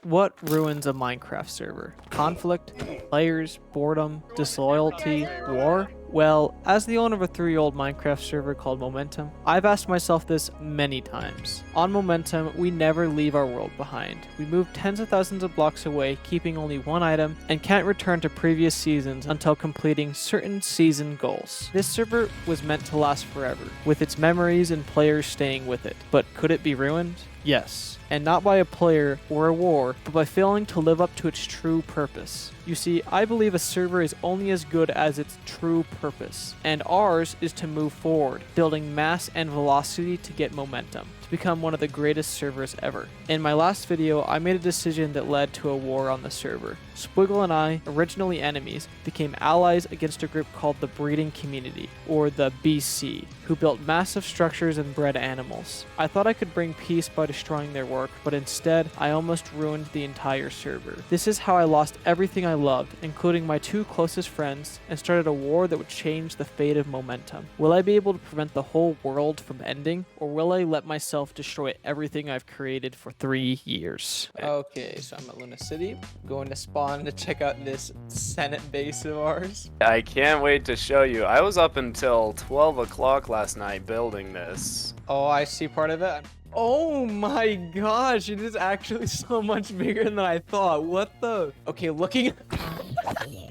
What ruins a Minecraft server? Conflict, players, boredom, disloyalty, war? Well, as the owner of a 3-year-old Minecraft server called Momentum, I've asked myself this many times. On Momentum, we never leave our world behind. We move tens of thousands of blocks away, keeping only one item, and can't return to previous seasons until completing certain season goals. This server was meant to last forever, with its memories and players staying with it. But could it be ruined? Yes. And not by a player or a war, but by failing to live up to its true purpose. You see, I believe a server is only as good as its true purpose, and ours is to move forward, building mass and velocity to get momentum, to become one of the greatest servers ever. In my last video, I made a decision that led to a war on the server. Squiggle and I, originally enemies, became allies against a group called the Breeding Community, or the BC, who built massive structures and bred animals. I thought I could bring peace by destroying their work, but instead, I almost ruined the entire server. This is how I lost everything I loved, including my 2 closest friends, and started a war that would change the fate of Momentum. Will I be able to prevent the whole world from ending, or will I let myself destroy everything I've created for 3 years? Okay, so I'm at Luna City, going to spawn to check out this Senate base of ours. I can't wait to show you. I was up until 12 o'clock last night building this. Oh, I see part of it. Oh my gosh, it is actually so much bigger than I thought. What the? Okay, looking.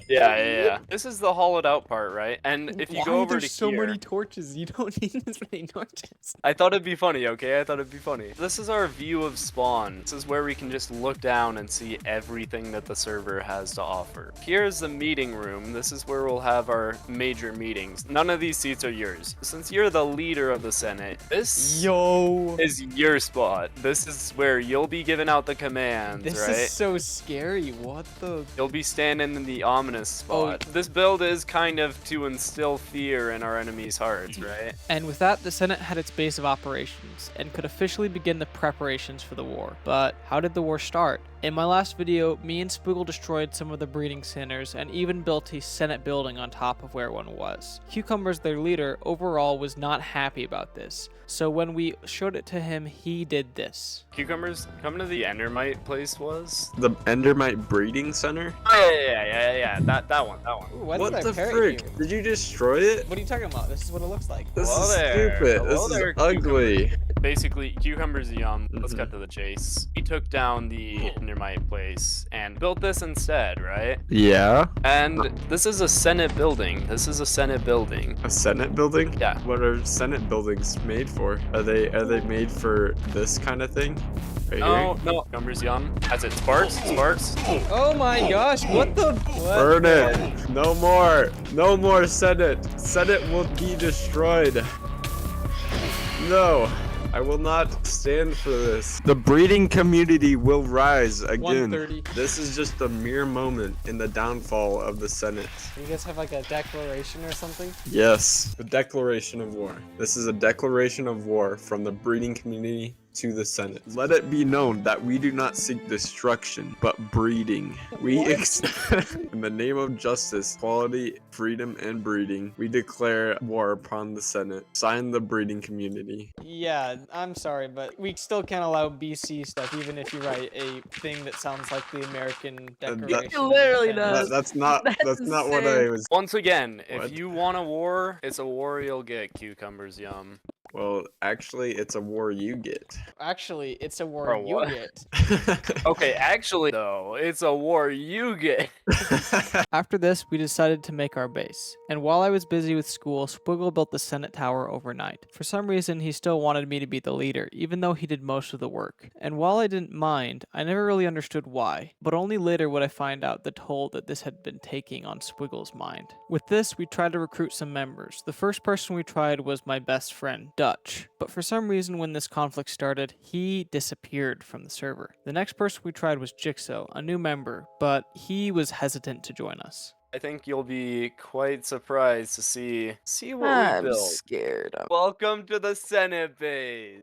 Yeah. This is the hollowed out part, right? And if you go over to there's so here, many torches? You don't need this many torches. I thought it'd be funny, okay? I thought it'd be funny. This is our view of spawn. This is where we can just look down and see everything that the server has to offer. Here's the meeting room. This is where we'll have our major meetings. None of these seats are yours. Since you're the leader of the Senate, this is your spot. This is where you'll be giving out the commands, This right? is so scary. What the? You'll be standing in the ominous spot. This build is kind of to instill fear in our enemies' hearts, right? And with that, the Senate had its base of operations and could officially begin the preparations for the war. But how did the war start? In my last video, me and Spoogle destroyed some of the breeding centers and even built a Senate building on top of where one was. Cucumbers, their leader, overall was not happy about this. So when we showed it to him, he did this. Cucumbers, come to the Endermite place was? The Endermite Breeding Center? Oh, yeah. That one. Ooh, why What did I the parrot frick? you? Did you destroy it? What are you talking about? This is what it looks like. This Hello is there. stupid. Hello This there, is ugly. Basically, Cucumbers yum. Let's Mhm. cut to the chase. He took down the Endermite place and built this instead, right? Yeah? And this is a Senate building. This is a Senate building. A Senate building? Yeah. What are Senate buildings made for? Are they made for this kind of thing? Right No, here? no. Cucumbers yum. Has it sparks? Oh my gosh, what the? Burn it! No more! No more Senate! Senate will be destroyed! No! I will not stand for this. The breeding community will rise again. 130. This is just a mere moment in the downfall of the Senate. You guys have like a declaration or something? Yes, the declaration of war. This is a declaration of war from the breeding community to the Senate. Let it be known that we do not seek destruction, but breeding. We in the name of justice, equality, freedom, and breeding, we declare war upon the Senate. Sign the breeding community. Yeah, I'm sorry, but we still can't allow BC stuff, even if you write a thing that sounds like the American Declaration. It literally of Independence. does. That's not what insane. I was. Once again, What? if you want a war, it's a war you'll get, Cucumbers yum. Well, actually, it's a war you get. Actually, it's a war Or you what? get. Okay, actually though, it's a war you get. After this, we decided to make our base. And while I was busy with school, Squiggle built the Senate Tower overnight. For some reason, he still wanted me to be the leader, even though he did most of the work. And while I didn't mind, I never really understood why. But only later would I find out the toll that this had been taking on Squiggle's mind. With this, we tried to recruit some members. The first person we tried was my best friend, Dutch. But for some reason, when this conflict started, he disappeared from the server. The next person we tried was Jigsaw, a new member, but he was hesitant to join us. I think you'll be quite surprised to see what we I'm built. scared. Welcome to the Senate base.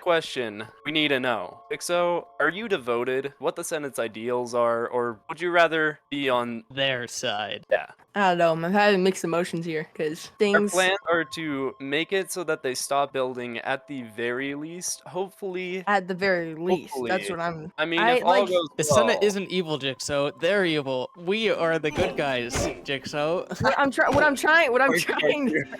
Question we need to know. Ixo, are you devoted? What the Senate's ideals are, or would you rather be on Their side. yeah? I don't know. I'm having mixed emotions here because Our things. plans are to make it so that they stop building at the very least. Hopefully, At the very least, that's hopefully. what I'm. I mean, I if all like. goes The well, Senate isn't evil, Jigsaw. They're evil. We are the good guys, Jigsaw. What I'm trying. What I'm trying.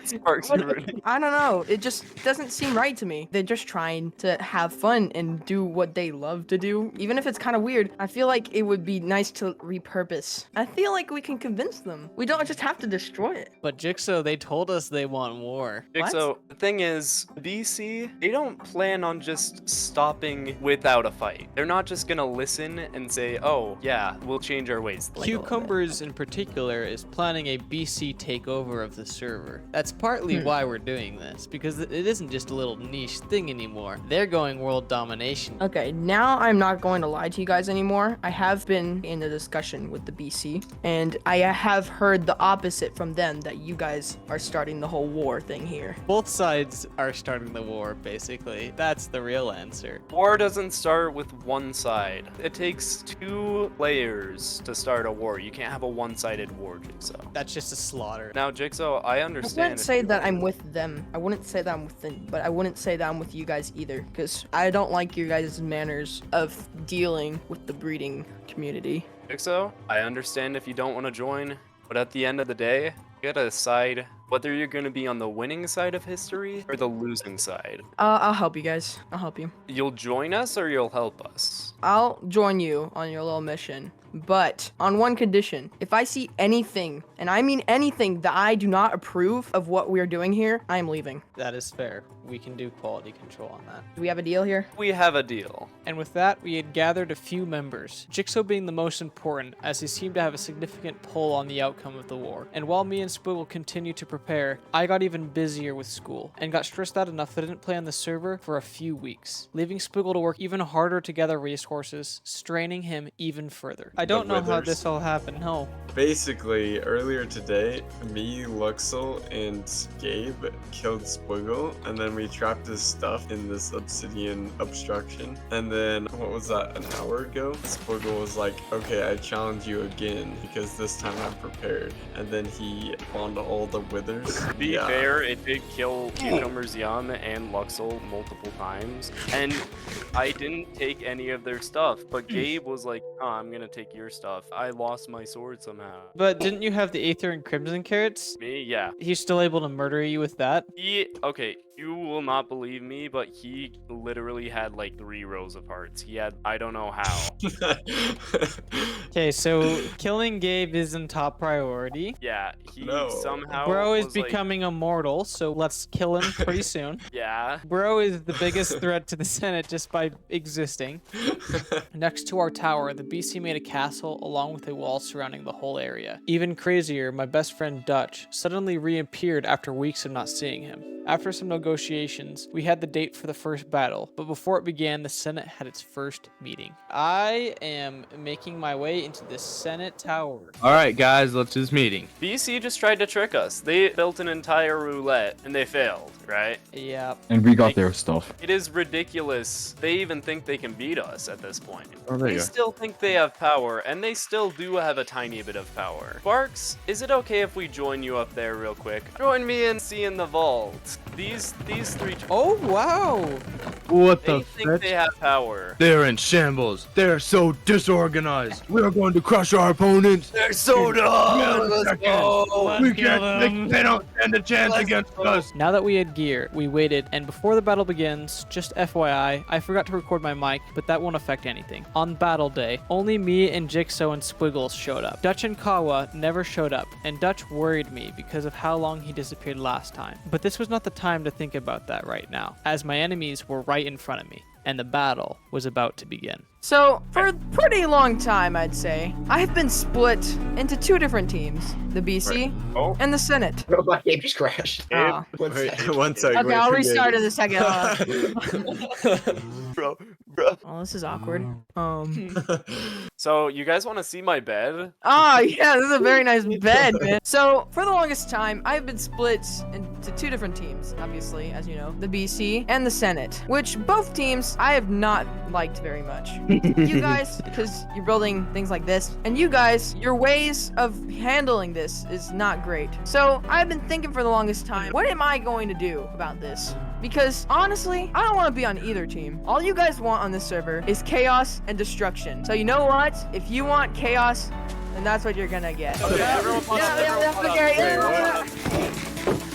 Sparks What- are ruining. I don't know. It just doesn't seem right to me. They're just trying to have fun and do what they love to do. Even if it's kind of weird, I feel like it would be nice to repurpose. I feel like we can convince them. We don't just have to destroy it. But Jigsaw, they told us they want war. What? So the thing is, BC, they don't plan on just stopping without a fight. They're not just gonna listen and say, "Oh, yeah, we'll change our ways." Cucumbers in particular is planning a BC takeover of the server. That's partly why we're doing this, because it isn't just a little niche thing anymore. They're going world domination. Okay, now I'm not going to lie to you guys anymore. I have been in a discussion with the BC, and I have heard the opposite from them, that you guys are starting the whole war thing here. Both sides are starting the war, basically. That's the real answer. War doesn't start with one side. It takes two players to start a war. You can't have a one-sided war, Jigsaw. That's just a slaughter. Now, Jigsaw, I I understand. wouldn't if say you- that I'm with them. I wouldn't say that I'm with them, but I wouldn't say that I'm with you guys either, because I don't like your guys' manners of dealing with the breeding community. Jigsaw, I understand if you don't want to join, but at the end of the day, you gotta decide whether you're gonna be on the winning side of history or the losing side. I'll help you guys. I'll help you. You'll join us or you'll help us. I'll join you on your little mission, but on one condition. If I see anything, and I mean anything, that I do not approve of what we're doing here, I am leaving. That is fair. We can do quality control on that. Do we have a deal here? We have a deal. And with that, we had gathered a few members, Jigsaw being the most important, as he seemed to have a significant pull on the outcome of the war. And while me and Squiggle continued to prepare, I got even busier with school, and got stressed out enough that I didn't play on the server for a few weeks, leaving Squiggle to work even harder to gather resources, straining him even further. I don't know how withers. this all happened, no. Basically, earlier today, me, Luxel, and Gabe killed Squiggle, and then we trapped his stuff in this obsidian obstruction. And then, what was that, an hour ago? Squiggle was like, okay, I challenge you again, because this time I'm prepared. And then he spawned all the withers. To be fair, it did kill Cucumbers Yum and Luxel multiple times, and I didn't take any of their stuff, but Gabe was like, oh, I'm gonna take your stuff. I lost my sword somehow. But didn't you have the Aether and Crimson carrots? Me, yeah. He's still able to murder you with that? Okay, you will not believe me, but he literally had like 3 rows of hearts. He had, I don't know how. Okay, so killing Gabe isn't top priority. Yeah, he No. somehow Bro is was like, becoming immortal, so let's kill him pretty soon. yeah. Bro is the biggest threat to the Senate just by existing. Next to our tower, the BC made a castle along with a wall surrounding the whole area. Even crazier, my best friend Dutch suddenly reappeared after weeks of not seeing him. After some negotiations, we had the date for the first battle, but before it began, the Senate had its first meeting. I am making my way into the Senate tower. All right, guys, let's do this meeting. BC just tried to trick us. They built an entire roulette and they failed, right? Yeah. And we got their stuff. It is ridiculous. They even think they can beat us at this point. Oh, there They you go. still think they have power, and they still do have a tiny bit of power. Sparks, is it okay if we join you up there real quick? Join me in seeing the vault. These 3 Oh, wow. What they the think fetch? they have power. They're in shambles. They're so disorganized. We are going to crush our opponents. They're so dumb. Let's go. We can't. They don't stand a chance Let's against go. us. Now that we had gear, we waited, and before the battle begins, just FYI, I forgot to record my mic, but that won't affect anything. On battle day, only me and Jigsaw and Squiggles showed up. Dutch and Kawa never showed up, and Dutch worried me because of how long he disappeared last time. But this was not the time to think about that right now, as my enemies were right in front of me, and the battle was about to begin. So, for a pretty long time, I'd say, I have been split into 2 different teams, the BC Oh. and the Senate. Oh, my game just crashed. Ah. One Wait, second. one second. Okay, wait I'll for restart Gabe. in a second. Bro. Oh, this is awkward. So, you guys want to see my bed? Oh, yeah, this is a very nice bed, man. So, for the longest time, I've been split in to two different teams, obviously, as you know, the BC and the Senate, which both teams I have not liked very much. You guys, because you're building things like this, and you guys, your ways of handling this is not great. So I've been thinking for the longest time, what am I going to do about this? Because honestly, I don't want to be on either team. All you guys want on this server is chaos and destruction. So you know what? If you want chaos, then that's what you're gonna get. Okay, everyone pause up, everyone pause up. Okay, Wait, yeah. what?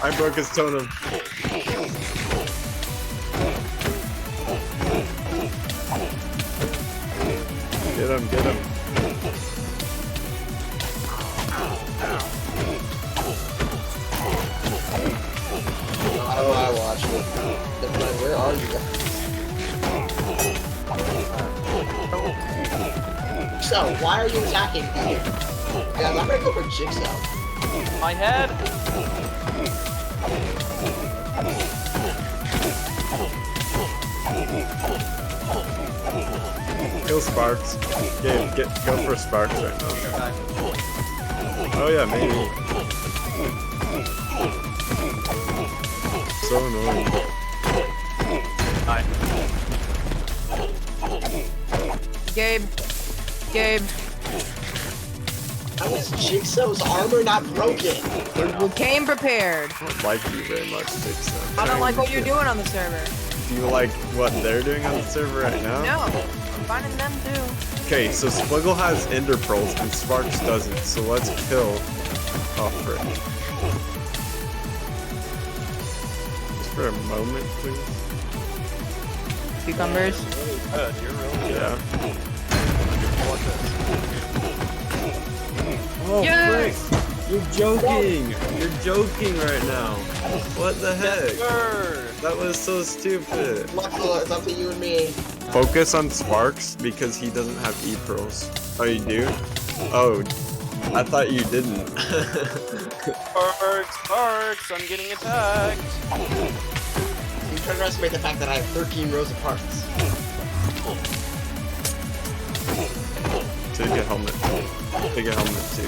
I broke his totem. Get him, get him. How do I watch it? Where are you guys? So, why are you attacking me? Guys, I'm gonna go for Jigsaw. My head. Kill Sparks. Gabe, go for Sparks right now. Oh yeah, maybe. So annoying. Hi. Gabe. How is Jigsaw's armor not broken? You came prepared. I don't like you very much, Dixon. I don't like what you're doing on the server. Do you like what they're doing on the server right now? No, I'm finding them too. Okay, so Squiggle has Ender Pearls and Sparks doesn't, so let's kill Frick. Just for a moment, please. Cucumbers. Good, you're really good. Yeah. Watch this. Oh, Yes! Frick! You're joking! You're joking right now. What the heck? Sir. That was so stupid. Luxla, it's up to you and me. Focus on Sparks because he doesn't have E-Pearls. Oh, you do? Oh, I thought you didn't. Sparks, I'm getting attacked. You try to underestimate the fact that I have 13 rows of parts. Take a helmet. Take a helmet too.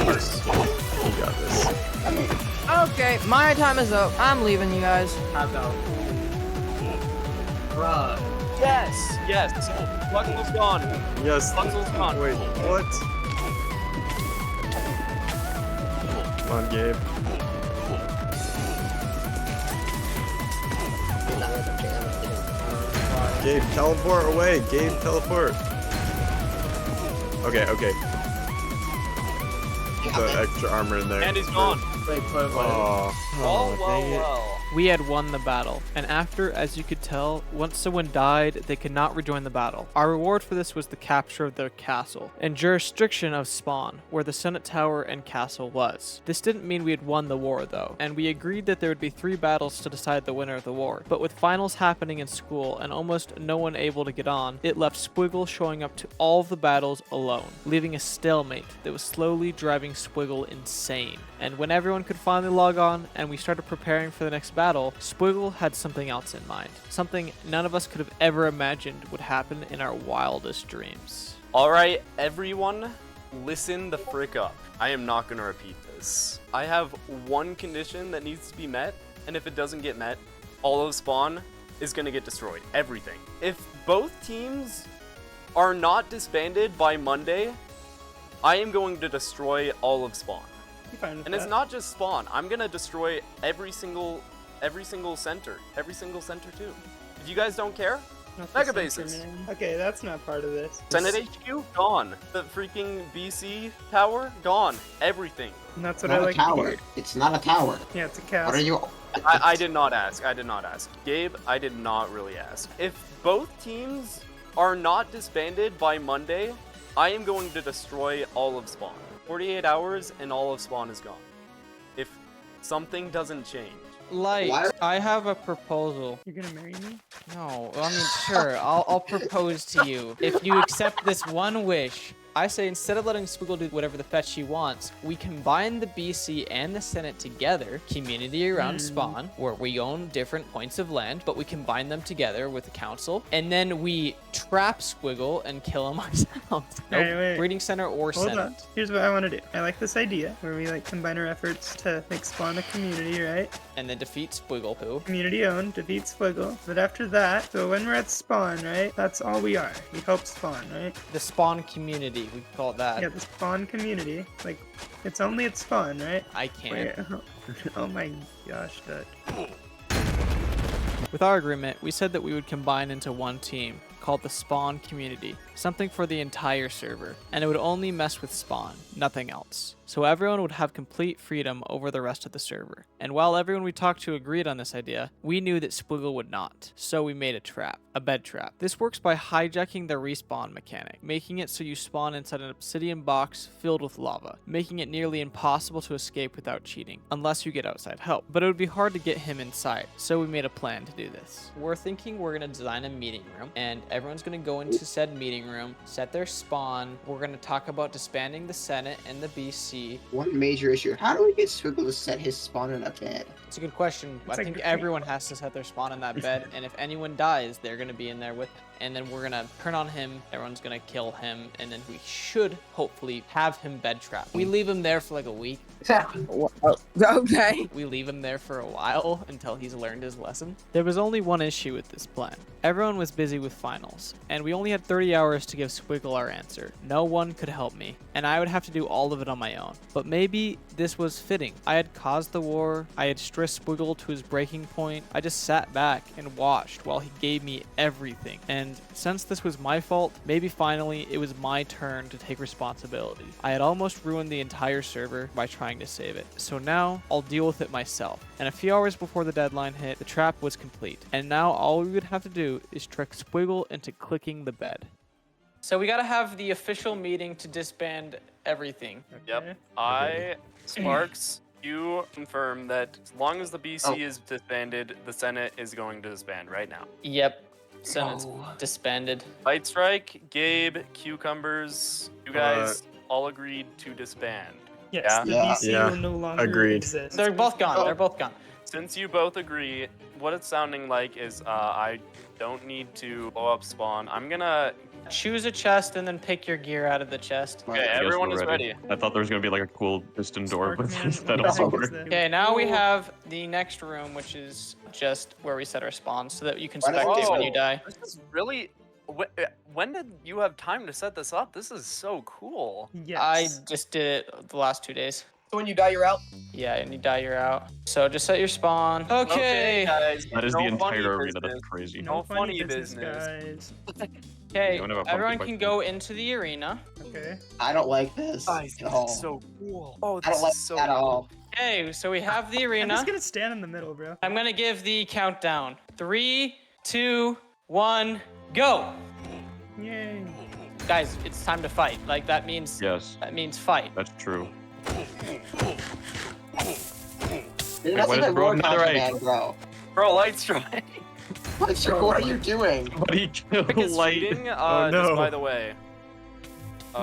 First. You got this. Okay, my time is up. I'm leaving you guys. Bruh. Yes. Luxel's gone. Yes. Luxel's gone. Wait, what? Come on, Gabe. Gabe, teleport away. Gabe, teleport. Okay. The extra armor in there. And he's gone. Oh, Oh, dang it. well. We had won the battle, and after, as you could tell, once someone died, they could not rejoin the battle. Our reward for this was the capture of their castle, and jurisdiction of Spawn, where the Senate Tower and castle was. This didn't mean we had won the war though, and we agreed that there would be 3 battles to decide the winner of the war. But with finals happening in school and almost no one able to get on, it left Squiggle showing up to all of the battles alone, leaving a stalemate that was slowly driving Squiggle insane. And when everyone could finally log on and we started preparing for the next battle, Squiggle had something else in mind. Something none of us could have ever imagined would happen in our wildest dreams. Alright, everyone, listen the frick up. I am not gonna repeat this. I have one condition that needs to be met, and if it doesn't get met, all of Spawn is gonna get destroyed. Everything. If both teams are not disbanded by Monday, I am going to destroy all of Spawn. And it's not just Spawn. I'm gonna destroy every single center. Every single center too. If you guys don't care, Mega bases. Okay, that's not part of this. Senate HQ, gone. The freaking BC tower, gone. Everything. And that's It's what I not a like to tower. hear. It's not a tower. Yeah, it's a What castle. are you? I did not ask. I did not ask. Gabe, I did not really ask. If both teams are not disbanded by Monday, I am going to destroy all of Spawn. 48 hours and all of Spawn is gone. If something doesn't change. Light, Why- I have a proposal. You're gonna marry me? No, I mean, sure, I'll propose to you. If you accept this one wish, I say instead of letting Squiggle do whatever the fetch he wants, we combine the BC and the Senate together, community around spawn, where we own different points of land, but we combine them together with the council, and then we trap Squiggle and kill him ourselves. Nope. Wait. Breeding center or Hold Senate. on. Here's what I want to do. I like this idea where we like combine our efforts to like spawn a community, right? And then defeat Squiggle poo. Community owned, defeat Squiggle. But after that, so when we're at spawn, right? That's all we are. We help spawn, right? The spawn community, we call it that. Yeah, the spawn community. Like, it's only at spawn, right? I can't. Wait, oh my gosh, Dutch. With our agreement, we said that we would combine into one team, called the Spawn Community, something for the entire server, and it would only mess with Spawn, nothing else. So everyone would have complete freedom over the rest of the server. And while everyone we talked to agreed on this idea, we knew that Squiggle would not. So we made a trap, a bed trap. This works by hijacking the respawn mechanic, making it so you spawn inside an obsidian box filled with lava, making it nearly impossible to escape without cheating, unless you get outside help. But it would be hard to get him inside, so we made a plan to do this. We're thinking we're gonna design a meeting room, and everyone's gonna go into said meeting room, set their spawn. We're gonna talk about disbanding the Senate and the BC. One major issue. How do we get Squiggle to set his spawn in a bed? It's a good question. I think everyone has to set their spawn in that bed, and if anyone dies, they're gonna be in there with him. And then we're gonna turn on him, everyone's gonna kill him, and then we should hopefully have him bed trapped. We leave him there for like a week. Okay. We leave him there for a while until he's learned his lesson. There was only one issue with this plan. Everyone was busy with finals, and we only had 30 hours to give Squiggle our answer. No one could help me, and I would have to do all of it on my own. But maybe this was fitting. I had caused the war, I had stressed Squiggle to his breaking point. I just sat back and watched while he gave me everything. And since this was my fault, maybe finally it was my turn to take responsibility. I had almost ruined the entire server by trying to save it. So now I'll deal with it myself. And a few hours before the deadline hit, the trap was complete. And now all we would have to do is trick Squiggle into clicking the bed. So we gotta have the official meeting to disband everything. Yep. Sparks, you confirm that as long as the BC is disbanded, the Senate is going to disband right now. Yep. Senate's disbanded. Fight Strike, Gabe, Cucumbers, you guys all agreed to disband. Yes, the BC will no longer exist. They're both gone. They're both gone. Since you both agree, what it's sounding like is I don't need to blow up spawn. I'm gonna choose a chest and then pick your gear out of the chest. Okay, everyone is ready. I thought there was gonna be like a cool piston door, but Sparkman, instead what the of heck is over. that? Okay, now we have the next room, which is just where we set our spawns so that you can spectate when you die. This is really... When did you have time to set this up? This is so cool. Yes. I just did it the last 2 days. So when you die, you're out? Yeah, and you die, you're out. So just set your spawn. Okay. Guys. That is no the funny entire arena. business. That's crazy. No funny business. guys. Okay, You wanna have a everyone pumpkin can go into the arena. Okay. I don't like this at all. So cool. Oh, I don't like so it at all. Okay, so we have the I'm arena. just gonna stand in the middle, bro. I'm gonna give the countdown. 3, 2, 1, go! Yay. Guys, it's time to fight. Like that means Yes, fight. that's true. That's what like is a bro? road Another man, right. bro. Bro, Light Strike. What are you doing? But he killed Is light. cheating, Oh, no. just by the way. What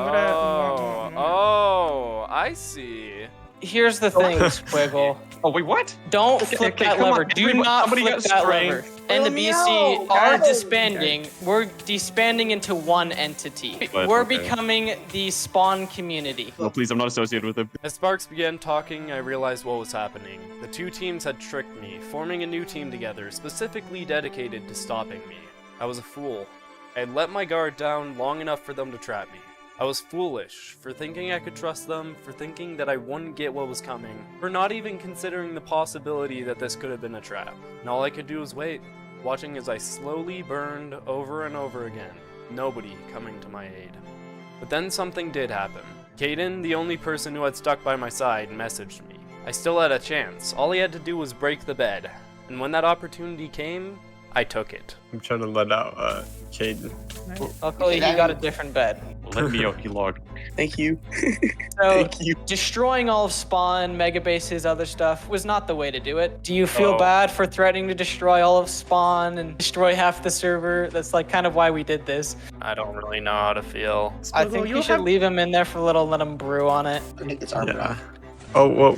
Oh, I see. Here's the thing, Squiggle. Oh wait, what? Don't flip okay, that come lever. on, Do everybody- not somebody flip get that strength. lever. And the BC no, are guys. disbanding. We're disbanding into one entity. But, We're okay. becoming the spawn community. No, please, I'm not associated with him. As Sparks began talking, I realized what was happening. The two teams had tricked me, forming a new team together, specifically dedicated to stopping me. I was a fool. I had let my guard down long enough for them to trap me. I was foolish for thinking I could trust them, for thinking that I wouldn't get what was coming, for not even considering the possibility that this could have been a trap. And all I could do was wait, watching as I slowly burned over and over again, nobody coming to my aid. But then something did happen. Caden, the only person who had stuck by my side, messaged me. I still had a chance. All he had to do was break the bed. And when that opportunity came, I took it. I'm trying to let out Caden. Luckily, he got a different bed. Let me out, he logged. Thank you. So Thank you. destroying all of Spawn, Mega Bases, other stuff was not the way to do it. Do you feel bad for threatening to destroy all of Spawn and destroy half the server? That's like kind of why we did this. I don't really know how to feel. I Squiggle, think you'll you should have- leave him in there for a little, let him brew on it. I think it's armor. Yeah. Oh, whoa.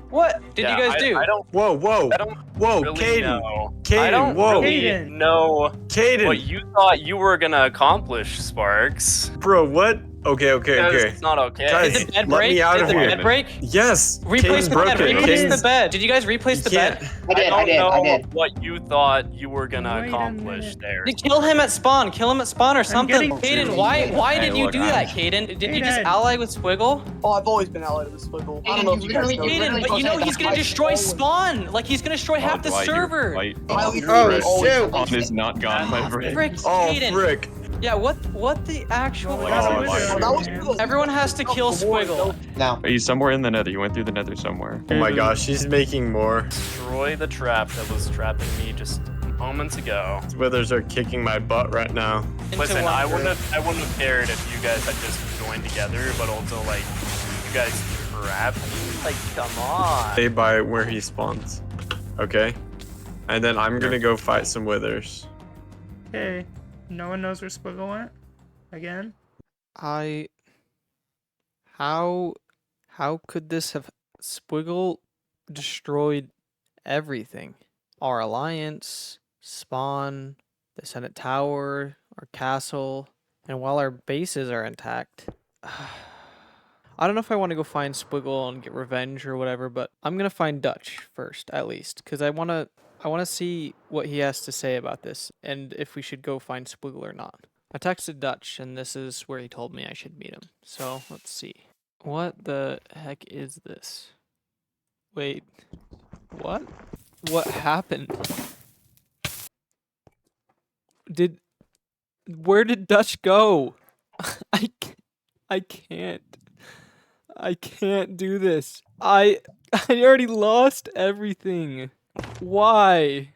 What did Yeah, you guys do? I don't Whoa, whoa. I don't Whoa, really Caden. know. I Caden, don't whoa. really Caden. know what Caden. you thought you were gonna accomplish, Sparks. Bro, what? Okay. Because it's not okay. Guys, Did the bed let break? me out Did of the here. bed break? Yes. Replace Caden's the bed. broken. Replace Caden's- the bed. Did you guys replace the You bed? can't- I did. I don't know I did. what you thought you were gonna Wait a accomplish minute. there. Kill him at spawn. Kill him at spawn or something. getting- Caden, why did Hey, you look, do that, Caden? Did you just Caden. ally with Squiggle? Oh, I've always been allied with Squiggle. I Caden, don't know if you you guys literally- know. you Caden, literally but you know fucking- he's gonna I destroy always- spawn. Like he's gonna destroy half the server. Dwight, I Oh, literally shoot. always- Spawn is not gone, my friend. Frick, Oh, Caden. frick. Yeah, what the actual? Well, Oh, that's a my wizard, That was man. Squiggle's- Everyone has to kill Squiggle. Now. He's somewhere in the nether. You went through the nether somewhere. Oh my gosh, she's making more. Destroy the trap that was trapping me just moments ago. Withers are kicking my butt right now. Into Listen, one I group. wouldn't have cared if you guys had just joined together, but also like you guys trapped me. Like, come on. Stay by where he spawns. Okay? And then I'm gonna go fight some withers. Okay. No one knows where Squiggle went? Again? How could this have Squiggle destroyed everything? Our alliance, spawn, the Senate Tower, our castle, and while our bases are intact. I don't know if I want to go find Squiggle and get revenge or whatever, but I'm gonna find Dutch first, at least, because I wanna see what he has to say about this and if we should go find Squiggle or not. I texted Dutch, and this is where he told me I should meet him. So let's see. What the heck is this? Wait, what? What happened? Where did Dutch go? I can't do this. I already lost everything. Why?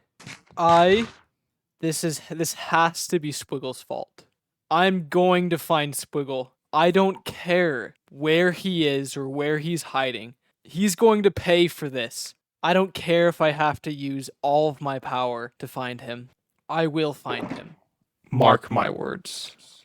This has to be Squiggle's fault. I'm going to find Squiggle. I don't care where he is or where he's hiding. He's going to pay for this. I don't care if I have to use all of my power to find him. I will find him. Mark my words.